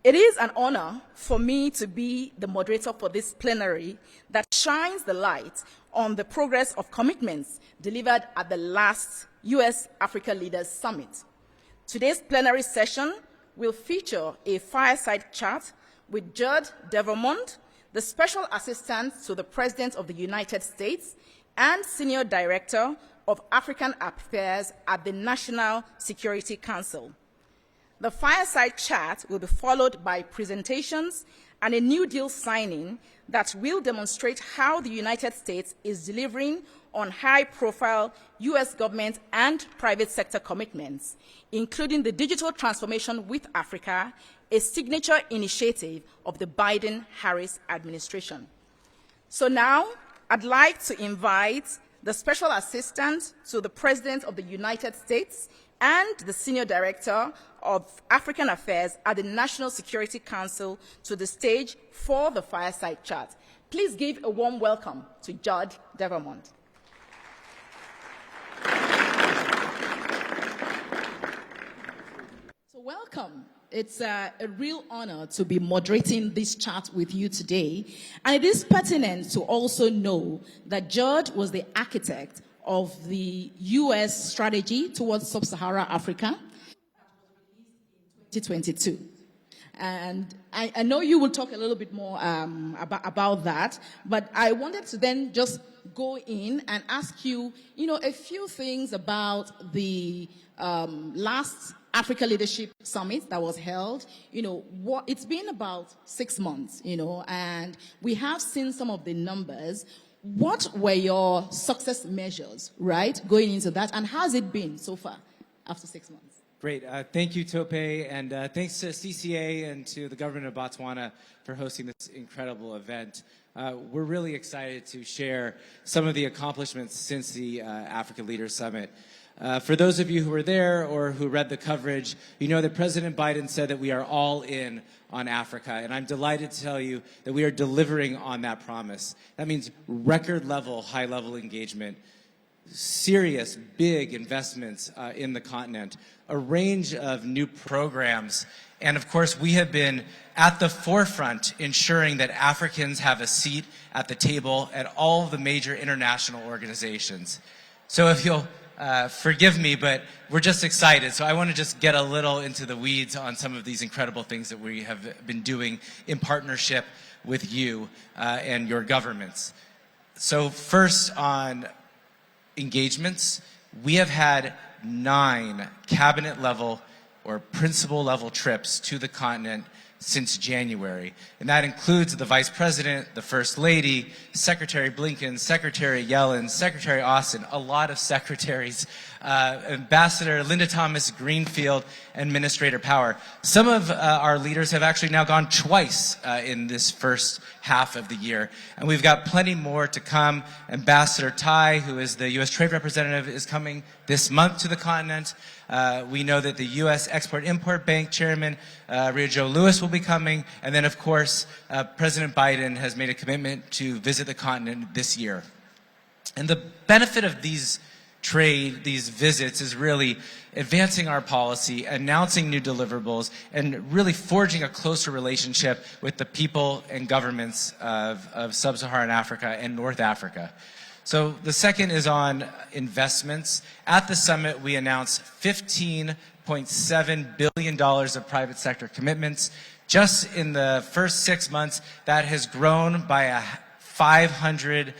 It is an honor for me to be the moderator for this plenary that shines the light on the progress of commitments delivered at the last U.S.-Africa Leaders Summit. Today's plenary session will feature a fireside chat with Judd Devermond, the Special Assistant to the President of the United States and Senior Director of African Affairs at the National Security Council. The fireside chat will be followed by presentations and a New Deal signing that will demonstrate how the United States is delivering on high-profile U.S. government and private sector commitments, including the Digital Transformation with Africa, a signature initiative of the Biden-Harris administration. So now, I'd like to invite the Special Assistant to the President of the United States and the Senior Director of African Affairs at the National Security Council to the stage for the fireside chat. Please give a warm welcome to Judd Devermond. So welcome. It's a real honor to be moderating this chat with you today. And it is pertinent to also know that Judd was the architect of the U.S. strategy towards sub-Saharan Africa 2022. And I know you will talk a little bit more about that, but I wanted to then just go in and ask you, a few things about the last Africa Leadership Summit that was held. It's been about 6 months, and we have seen some of the numbers. What were your success measures, right, going into that, and how's it been so far after 6 months? Great. Thank you, Tope, and thanks to CCA and to the government of Botswana for hosting this incredible event. We're really excited to share some of the accomplishments since the Africa Leaders Summit. For those of you who were there or who read the coverage, you know that President Biden said that we are all in on Africa, and I'm delighted to tell you that we are delivering on that promise. That means record-level, high-level engagement, serious, big investments in the continent, a range of new programs, and of course we have been at the forefront ensuring that Africans have a seat at the table at all of the major international organizations. So if you'll forgive me, but we're just excited. So I want to just get a little into the weeds on some of these incredible things that we have been doing in partnership with you and your governments. So first on engagements, we have had 9 cabinet-level or principal-level trips to the continent since January. And that includes the Vice President, the First Lady, Secretary Blinken, Secretary Yellen, Secretary Austin, a lot of secretaries, Ambassador Linda Thomas-Greenfield, Administrator Power. Some of our leaders have actually now gone twice in this first half of the year. And we've got plenty more to come. Ambassador Tai, who is the U.S. Trade Representative, is coming this month to the continent. We know that the U.S. Export-Import Bank Chairman, Ria Jo Lewis, will be coming. And then, of course, President Biden has made a commitment to visit the continent this year. And the benefit of these visits is really advancing our policy, announcing new deliverables, and really forging a closer relationship with the people and governments of sub-Saharan Africa and North Africa. So the second is on investments. At the summit, we announced $15.7 billion of private sector commitments. Just in the first 6 months, that has grown by $500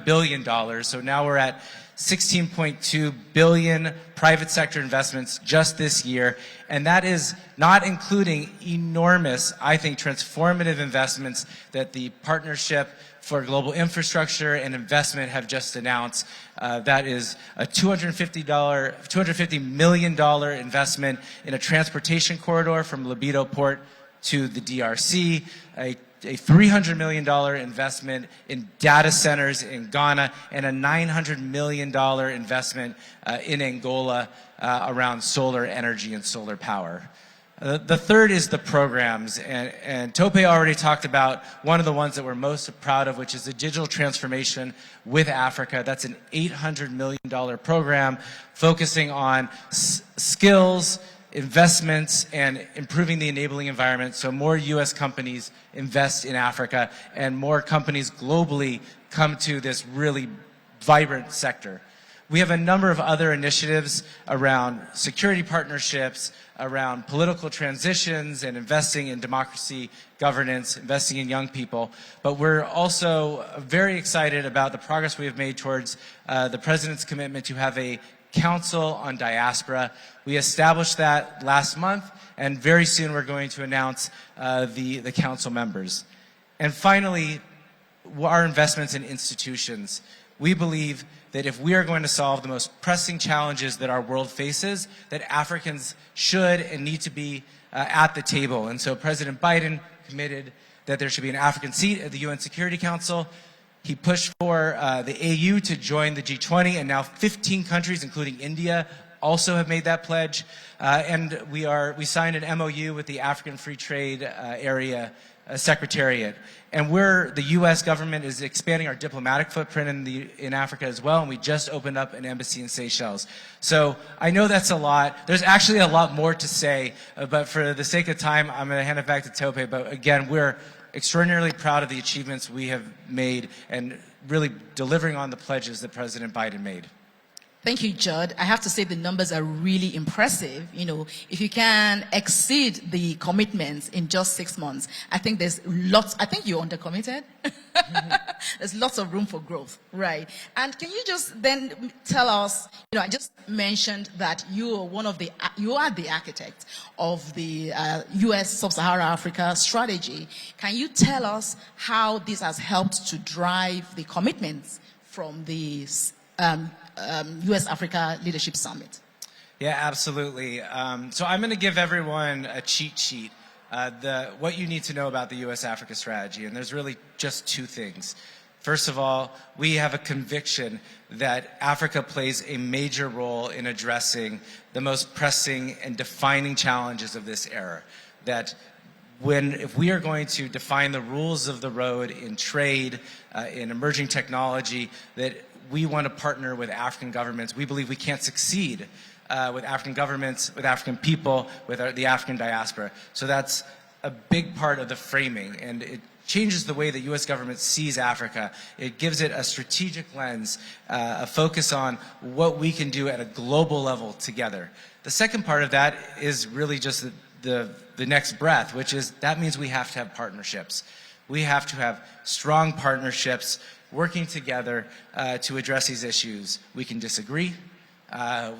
billion. So now we're at 16.2 billion private sector investments just this year. And that is not including enormous, I think, transformative investments that the Partnership for Global Infrastructure and Investment have just announced. That is a $250 million investment in a transportation corridor from Lobito Port to the DRC, a $300 million investment in data centers in Ghana, and a $900 million investment in Angola around solar energy and solar power. The third is the programs, and Tope already talked about one of the ones that we're most proud of, which is the Digital Transformation with Africa. That's an $800 million program focusing on skills, investments and improving the enabling environment so more U.S. companies invest in Africa and more companies globally come to this really vibrant sector. We have a number of other initiatives around security partnerships, around political transitions and investing in democracy, governance, investing in young people. But we're also very excited about the progress we have made towards the President's commitment to have a Council on Diaspora. We established that last month, and very soon we're going to announce the council members. And finally, our investments in institutions. We believe that if we are going to solve the most pressing challenges that our world faces, that Africans should and need to be at the table. And so President Biden committed that there should be an African seat at the UN Security Council. He pushed for the AU to join the G20, and now 15 countries, including India, also have made that pledge. And we signed an MOU with the African Free Trade Area Secretariat. And the U.S. government is expanding our diplomatic footprint in Africa as well, and we just opened up an embassy in Seychelles. So I know that's a lot. There's actually a lot more to say, but for the sake of time, I'm going to hand it back to Tope. But again, we're extraordinarily proud of the achievements we have made and really delivering on the pledges that President Biden made. Thank you, Judd. I have to say the numbers are really impressive. You know, if you can exceed the commitments in just 6 months, I think there's lots, I think you're undercommitted. There's lots of room for growth, right? And can you just then tell us, you know, I just mentioned that you are the architect of the U.S. Sub-Saharan Africa strategy. Can you tell us how this has helped to drive the commitments from the U.S.-Africa Leadership Summit? Yeah, absolutely. So I'm going to give everyone a cheat sheet, what you need to know about the U.S.-Africa strategy, and there's really just two things. First of all, we have a conviction that Africa plays a major role in addressing the most pressing and defining challenges of this era. That if we are going to define the rules of the road in trade, in emerging technology, that we want to partner with African governments. We believe we can't succeed with African governments, with African people, with the African diaspora. So that's a big part of the framing, and it changes the way the U.S. government sees Africa. It gives it a strategic lens, a focus on what we can do at a global level together. The second part of that is really just the next breath, which is that means we have to have partnerships. We have to have strong partnerships working together to address these issues. We can disagree,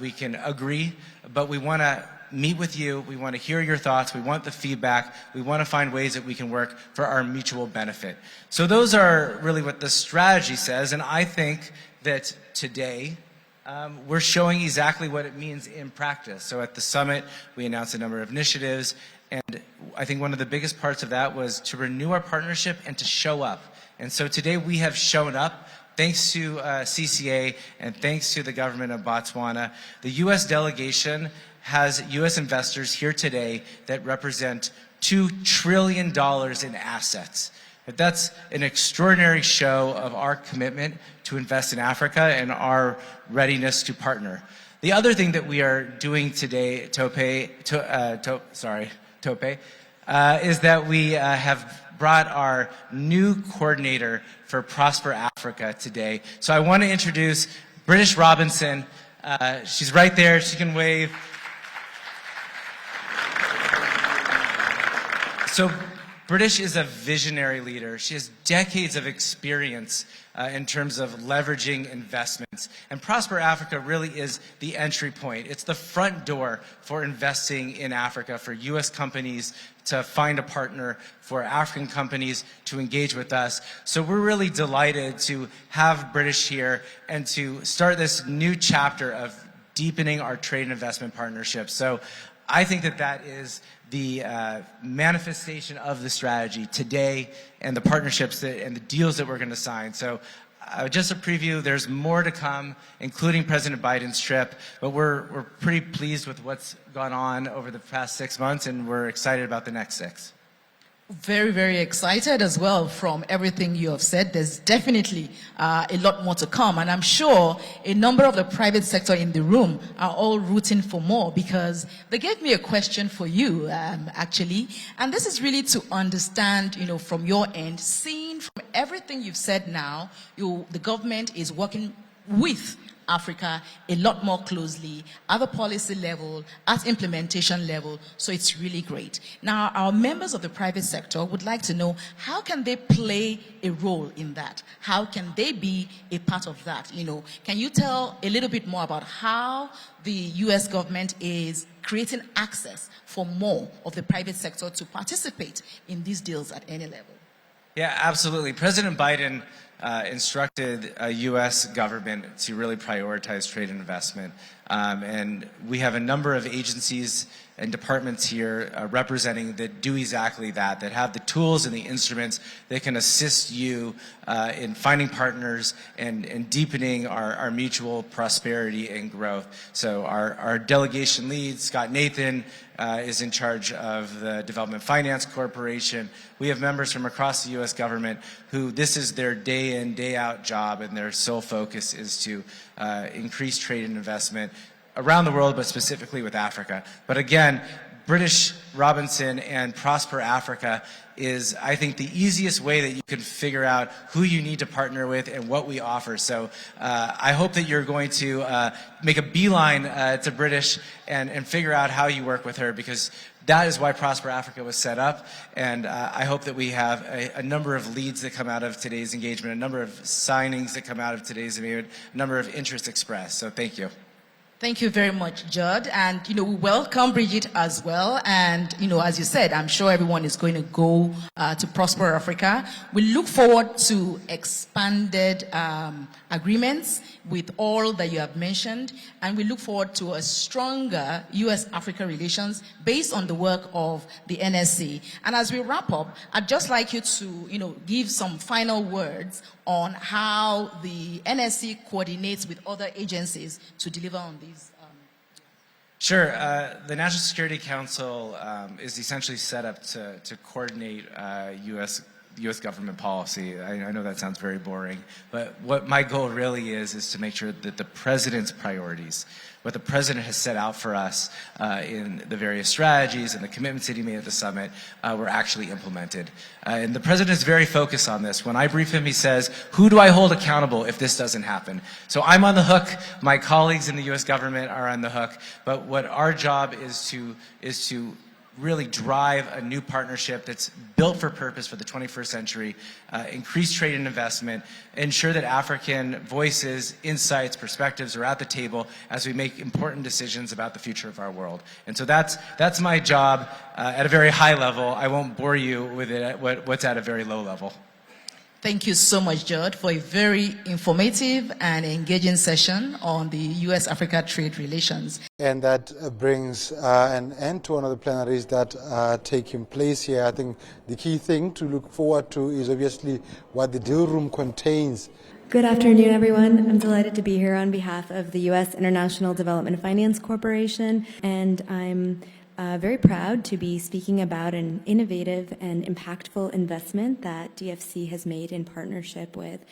we can agree, but we want to meet with you, we want to hear your thoughts, we want the feedback, we want to find ways that we can work for our mutual benefit. So those are really what the strategy says, and I think that today we're showing exactly what it means in practice. So at the summit, we announced a number of initiatives, and I think one of the biggest parts of that was to renew our partnership and to show up. And so today we have shown up, thanks to CCA and thanks to the government of Botswana. The U.S. delegation has U.S. investors here today that represent $2 trillion in assets. That's an extraordinary show of our commitment to invest in Africa and our readiness to partner. The other thing that we are doing today, Tope, is that we have brought our new coordinator for Prosper Africa today. So I want to introduce British Robinson. She's right there. She can wave. So British is a visionary leader. She has decades of experience in terms of leveraging investments. And Prosper Africa really is the entry point. It's the front door for investing in Africa, for U.S. companies to find a partner, for African companies to engage with us. So we're really delighted to have British here and to start this new chapter of deepening our trade and investment partnerships. So I think that that is the manifestation of the strategy today and the partnerships and the deals that we're going to sign. So just a preview, there's more to come, including President Biden's trip, but we're pretty pleased with what's gone on over the past 6 months, and we're excited about the next 6. Very, very excited as well from everything you have said. There's definitely a lot more to come. And I'm sure a number of the private sector in the room are all rooting for more, because they gave me a question for you, actually. And this is really to understand, from your end, seeing from everything you've said now, the government is working with Africa a lot more closely at the policy level, at implementation level, so it's really great. Now, our members of the private sector would like to know, how can they play a role in that? How can they be a part of that? Can you tell a little bit more about how the U.S. government is creating access for more of the private sector to participate in these deals at any level? Yeah, absolutely. President Biden instructed a U.S. government to really prioritize trade and investment. And we have a number of agencies and departments here representing that do exactly that have the tools and the instruments that can assist you in finding partners and deepening our mutual prosperity and growth. So our delegation lead, Scott Nathan, is in charge of the Development Finance Corporation. We have members from across the U.S. government who this is their day in, day out job, and their sole focus is to increase trade and investment around the world, but specifically with Africa. But again, British Robinson and Prosper Africa is, I think, the easiest way that you can figure out who you need to partner with and what we offer. So I hope that you're going to make a beeline to British and figure out how you work with her, because that is why Prosper Africa was set up. And I hope that we have a number of leads that come out of today's engagement, a number of signings that come out of today's engagement, a number of interests expressed. So thank you. Thank you very much, Judd. And, we welcome Bridget as well. And, as you said, I'm sure everyone is going to go to Prosper Africa. We look forward to expanded agreements with all that you have mentioned. And we look forward to a stronger U.S.-Africa relations based on the work of the NSC. And as we wrap up, I'd just like you to, give some final words on how the NSC coordinates with other agencies to deliver on these. Sure. The National Security Council is essentially set up to coordinate U.S. government policy. I know that sounds very boring, but what my goal really is to make sure that the President's priorities, what the President has set out for us in the various strategies and the commitments that he made at the summit were actually implemented. And the President is very focused on this. When I brief him, he says, who do I hold accountable if this doesn't happen? So I'm on the hook. My colleagues in the U.S. government are on the hook. But what our job is to really drive a new partnership that's built for purpose for the 21st century, increase trade and investment, ensure that African voices, insights, perspectives are at the table as we make important decisions about the future of our world. And so that's my job at a very high level. I won't bore you with it at what's at a very low level. Thank you so much, Judd, for a very informative and engaging session on the U.S.-Africa trade relations. And that brings an end to one of the plenaries that are taking place here. I think the key thing to look forward to is obviously what the deal room contains. Good afternoon, everyone. I'm delighted to be here on behalf of the U.S. International Development Finance Corporation, and I'm very proud to be speaking about an innovative and impactful investment that DFC has made in partnership with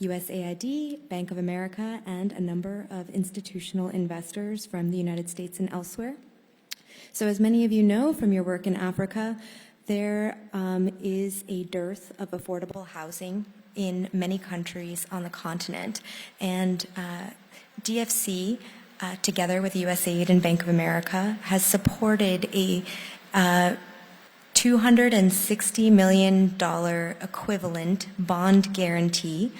USAID, Bank of America, and a number of institutional investors from the United States and elsewhere. So as many of you know from your work in Africa, there is a dearth of affordable housing in many countries on the continent. And DFC, together with USAID and Bank of America, has supported a $260 million equivalent bond guarantee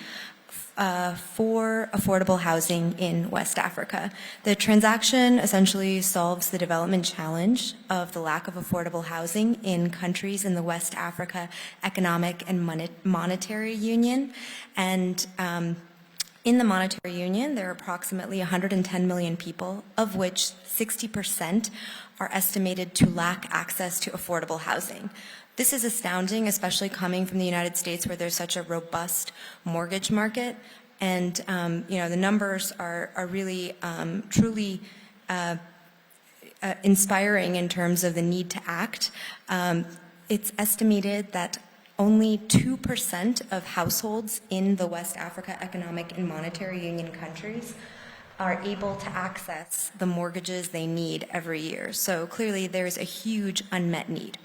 for affordable housing in West Africa. The transaction essentially solves the development challenge of the lack of affordable housing in countries in the West Africa Economic and Monetary Union. And in the Monetary Union, there are approximately 110 million people, of which 60% are estimated to lack access to affordable housing. This is astounding, especially coming from the United States, where there's such a robust mortgage market. And the numbers are really truly inspiring in terms of the need to act. It's estimated that only 2% of households in the West Africa Economic and Monetary Union countries are able to access the mortgages they need every year. So clearly there's a huge unmet need.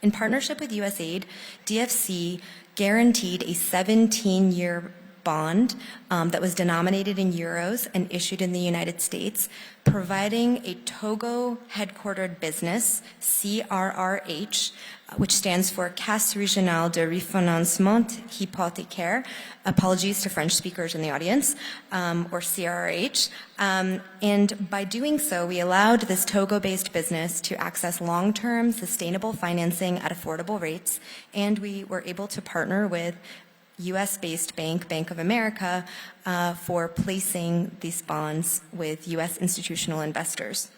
In partnership with USAID, DFC guaranteed a 17-year bond that was denominated in euros and issued in the United States, providing a Togo-headquartered business, CRRH, which stands for Caisse Régionale de Refinancement Hypothécaire, apologies to French speakers in the audience, or CRRH. And by doing so, we allowed this Togo-based business to access long-term sustainable financing at affordable rates, and we were able to partner with U.S.-based bank, Bank of America, for placing these bonds with U.S. institutional investors.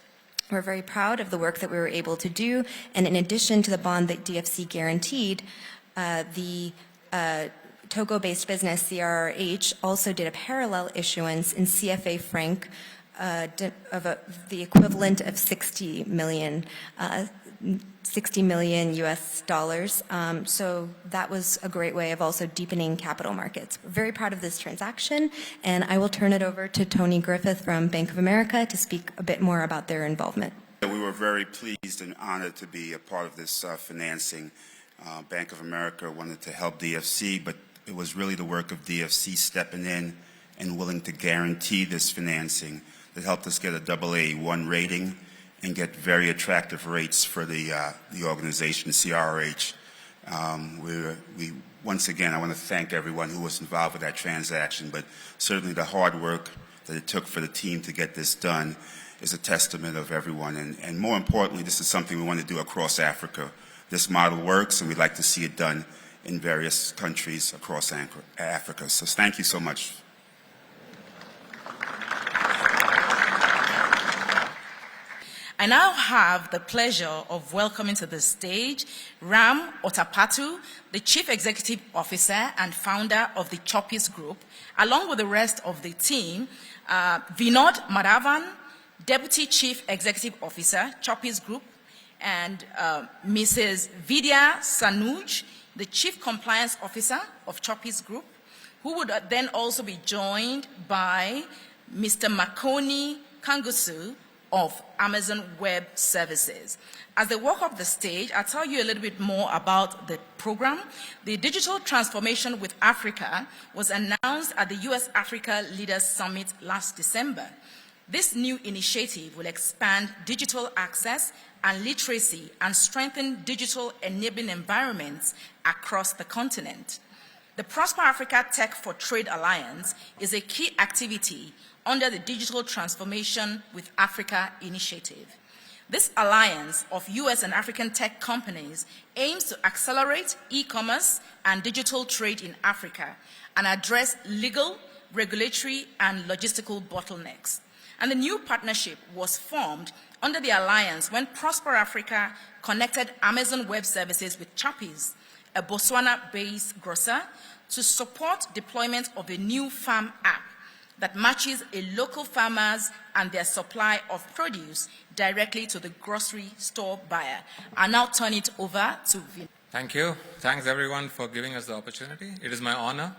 We're very proud of the work that we were able to do, and in addition to the bond that DFC guaranteed, the Togo-based business, CRRH, also did a parallel issuance in CFA franc the equivalent of 60 million US dollars. So that was a great way of also deepening capital markets. We're very proud of this transaction, and I will turn it over to Tony Griffith from Bank of America to speak a bit more about their involvement. We were very pleased and honored to be a part of this financing. Bank of America wanted to help DFC, but it was really the work of DFC stepping in and willing to guarantee this financing that helped us get a AA1 rating and get very attractive rates for the organization, CRH. Once again, I want to thank everyone who was involved with that transaction, but certainly the hard work that it took for the team to get this done is a testament of everyone. And more importantly, this is something we want to do across Africa. This model works, and we'd like to see it done in various countries across Africa. So thank you so much. I now have the pleasure of welcoming to the stage Ram Otapatu, the Chief Executive Officer and founder of the Choppies Group, along with the rest of the team, Vinod Madhavan, Deputy Chief Executive Officer, Choppies Group, and Mrs. Vidya Sanuj, the Chief Compliance Officer of Choppies Group, who would then also be joined by Mr. Makoni Kangusu of Amazon Web Services. As they walk up the stage, I'll tell you a little bit more about the program. The Digital Transformation with Africa was announced at the U.S.-Africa Leaders Summit last December. This new initiative will expand digital access and literacy and strengthen digital enabling environments across the continent. The Prosper Africa Tech for Trade Alliance is a key activity under the Digital Transformation with Africa initiative. This alliance of U.S. and African tech companies aims to accelerate e-commerce and digital trade in Africa and address legal, regulatory, and logistical bottlenecks. And the new partnership was formed under the alliance when Prosper Africa connected Amazon Web Services with Choppies, a Botswana-based grocer, to support deployment of a new farm app that matches a local farmers and their supply of produce directly to the grocery store buyer. I'll now turn it over to Vinod. Thank you. Thanks everyone for giving us the opportunity. It is my honor.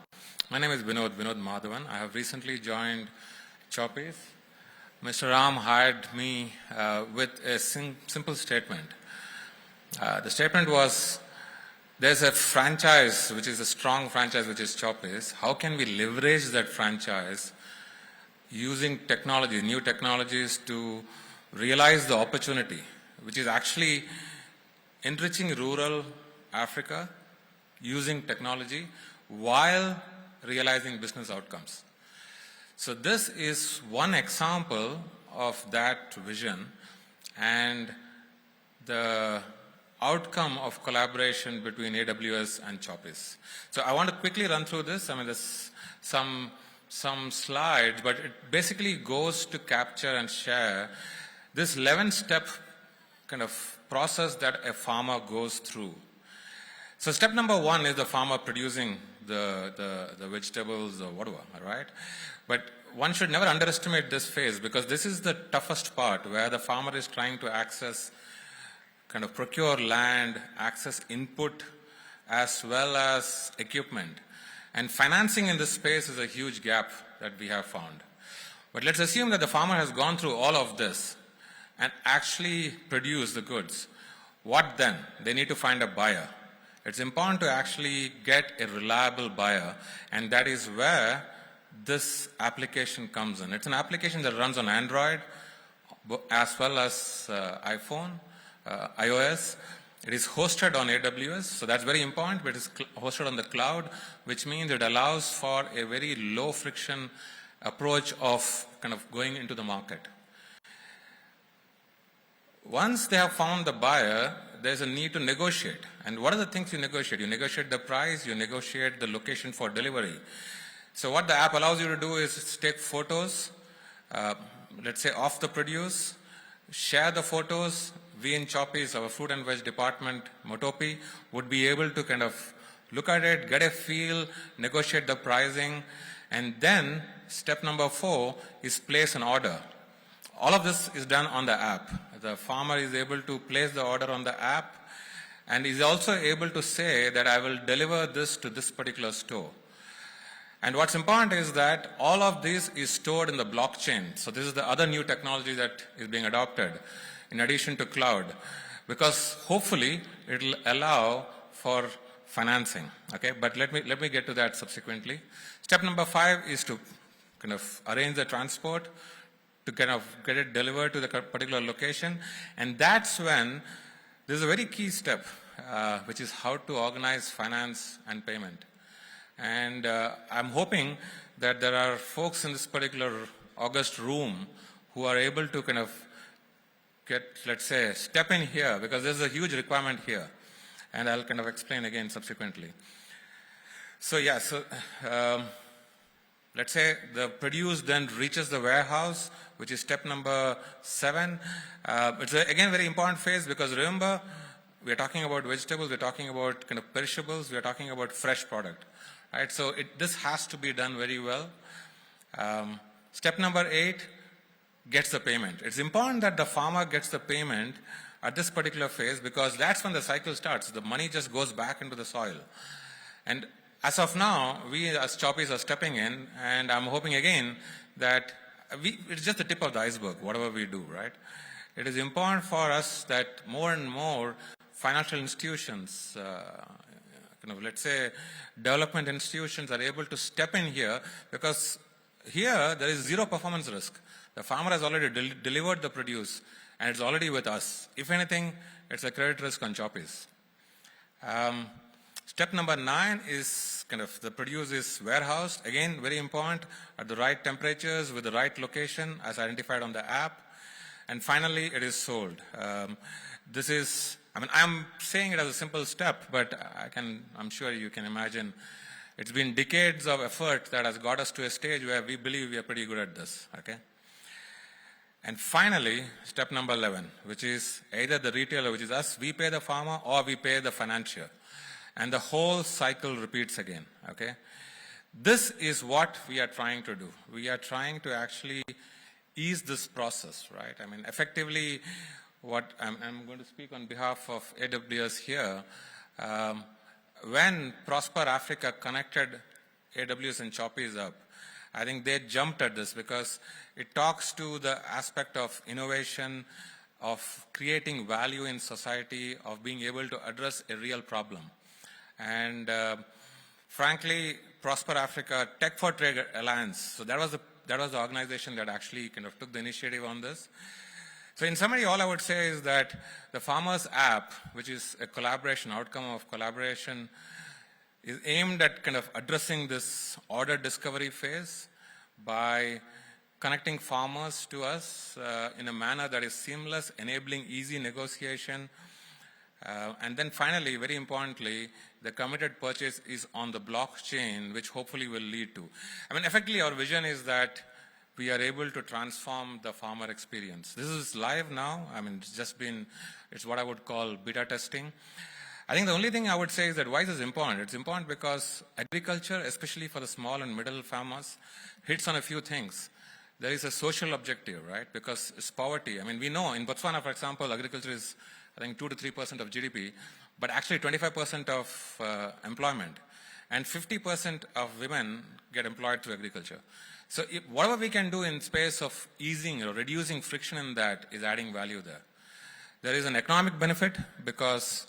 My name is Vinod Madhavan. I have recently joined Choppies. Mr. Ram hired me with a simple statement. The statement was, there's a franchise, which is a strong franchise, which is Choppies. How can we leverage that franchise using technology, new technologies, to realize the opportunity, which is actually enriching rural Africa using technology while realizing business outcomes. So this is one example of that vision and the outcome of collaboration between AWS and Choppies. So I want to quickly run through this. I mean, there's some slides, but it basically goes to capture and share this 11-step kind of process that a farmer goes through. So step number one is the farmer producing the vegetables or whatever, all right? But one should never underestimate this phase, because this is the toughest part, where the farmer is trying to access kind of procure land, access input, as well as equipment. And financing in this space is a huge gap that we have found. But let's assume that the farmer has gone through all of this and actually produced the goods. What then? They need to find a buyer. It's important to actually get a reliable buyer, and that is where this application comes in. It's an application that runs on Android as well as iPhone, iOS. It is hosted on AWS, so that's very important, but it's hosted on the cloud, which means it allows for a very low friction approach of kind of going into the market. Once they have found the buyer, there's a need to negotiate. And what are the things you negotiate? You negotiate the price, you negotiate the location for delivery. So what the app allows you to do is take photos, let's say of the produce, share the photos. We in Choppies, our fruit and veg department, Motopi, would be able to kind of look at it, get a feel, negotiate the pricing, and then step number 4 is place an order. All of this is done on the app. The farmer is able to place the order on the app and is also able to say that I will deliver this to this particular store. And what's important is that all of this is stored in the blockchain. So this is the other new technology that is being adopted in addition to cloud, because hopefully it will allow for financing. Okay, but let me get to that subsequently. Step number 5 is to kind of arrange the transport to kind of get it delivered to the particular location, and that's when there's a very key step, which is how to organize finance and payment. And I'm hoping that there are folks in this particular August room who are able to kind of get, let's say, step in here, because there's a huge requirement here. And I'll kind of explain again subsequently. So yeah, let's say the produce then reaches the warehouse, which is step number 7. It's again very important phase, because remember, we're talking about vegetables, we're talking about kind of perishables, we're talking about fresh product. Right? So this has to be done very well. Step number 8 gets the payment. It's important that the farmer gets the payment at this particular phase, because that's when the cycle starts. The money just goes back into the soil. And as of now, we as Choppies are stepping in, and I'm hoping again that it's just the tip of the iceberg, whatever we do, right? It is important for us that more and more financial institutions, kind of, let's say, development institutions are able to step in here, because here there is zero performance risk. The farmer has already delivered the produce, and it's already with us. If anything, it's a credit risk on Choppies. Step number 9 is kind of the produce is warehoused. Again, very important, at the right temperatures with the right location as identified on the app. And finally, it is sold. This is, I mean, I'm saying it as a simple step, but I'm sure you can imagine it's been decades of effort that has got us to a stage where we believe we are pretty good at this, okay? And finally, step number 11, which is either the retailer, which is us, we pay the farmer, or we pay the financier. And the whole cycle repeats again, okay? This is what we are trying to do. We are trying to actually ease this process, right? I mean, effectively, what I'm going to speak on behalf of AWS here. When Prosper Africa connected AWS and Choppies up, I think they jumped at this, because it talks to the aspect of innovation, of creating value in society, of being able to address a real problem. And frankly, Prosper Africa Tech for Trade Alliance, so that was the organization that actually kind of took the initiative on this. So in summary, all I would say is that the Farmers app, which is a collaboration, outcome of collaboration, is aimed at kind of addressing this order discovery phase by connecting farmers to us in a manner that is seamless, enabling easy negotiation. And then finally, very importantly, the committed purchase is on the blockchain, which hopefully will lead to. I mean, effectively, our vision is that we are able to transform the farmer experience. This is live now. I mean, it's what I would call beta testing. I think the only thing I would say is that why is this important? It's important because agriculture, especially for the small and middle farmers, hits on a few things. there is a social objective, right? Because it's poverty. I mean, we know in Botswana, for example, agriculture is, I think, 2 to 3% of GDP, but actually 25% of employment. And 50% of women get employed through agriculture. So whatever we can do in space of easing or reducing friction in that is adding value there. There is an economic benefit because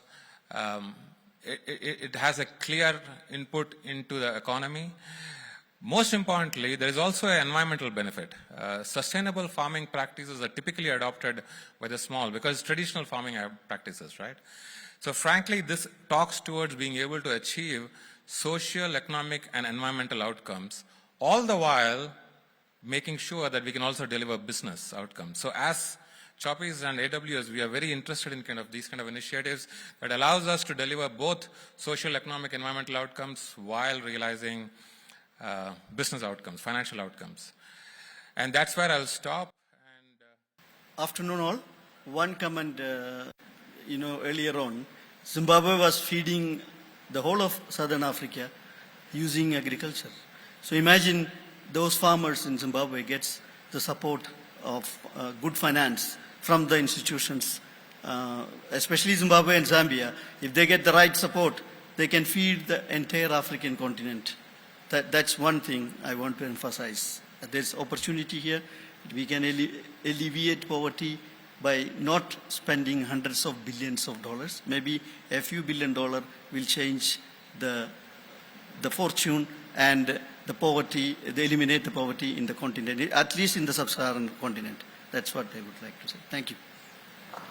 it has a clear input into the economy. Most importantly, there is also an environmental benefit. Sustainable farming practices are typically adopted by the small because traditional farming practices, right? So frankly, this talks towards being able to achieve social, economic, and environmental outcomes, all the while making sure that we can also deliver business outcomes. So as Choppies and AWS, we are very interested in these kind of initiatives that allows us to deliver both social, economic, environmental outcomes while realizing business outcomes, financial outcomes. And that's where I'll stop. Afternoon all. One comment, earlier on, Zimbabwe was feeding the whole of Southern Africa using agriculture. So imagine those farmers in Zimbabwe gets the support of good finance from the institutions, especially Zimbabwe and Zambia. If they get the right support, they can feed the entire African continent. That's one thing I want to emphasize. There's opportunity here. We can alleviate poverty by not spending hundreds of billions of dollars. Maybe a few $1 billion will change the fortune and the poverty, they eliminate the poverty in the continent, at least in the sub-Saharan continent. That's what I would like to say. Thank you.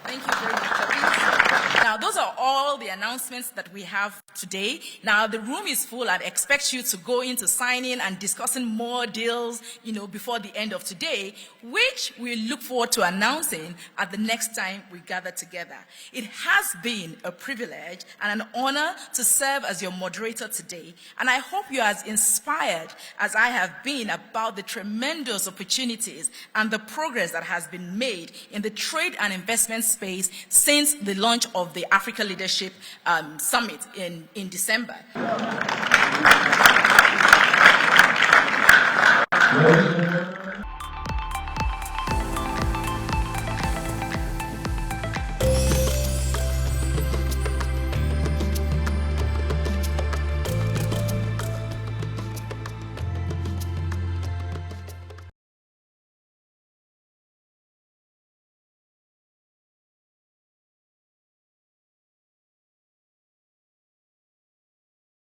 Thank you very much, Choppies. Now, those are all the announcements that we have today. Now, the room is full. I expect you to go into signing and discussing more deals, before the end of today, which we look forward to announcing at the next time we gather together. It has been a privilege and an honor to serve as your moderator today, and I hope you're as inspired as I have been about the tremendous opportunities and the progress that has been made in the trade and investment space since the launch of the Africa Leadership Summit in December.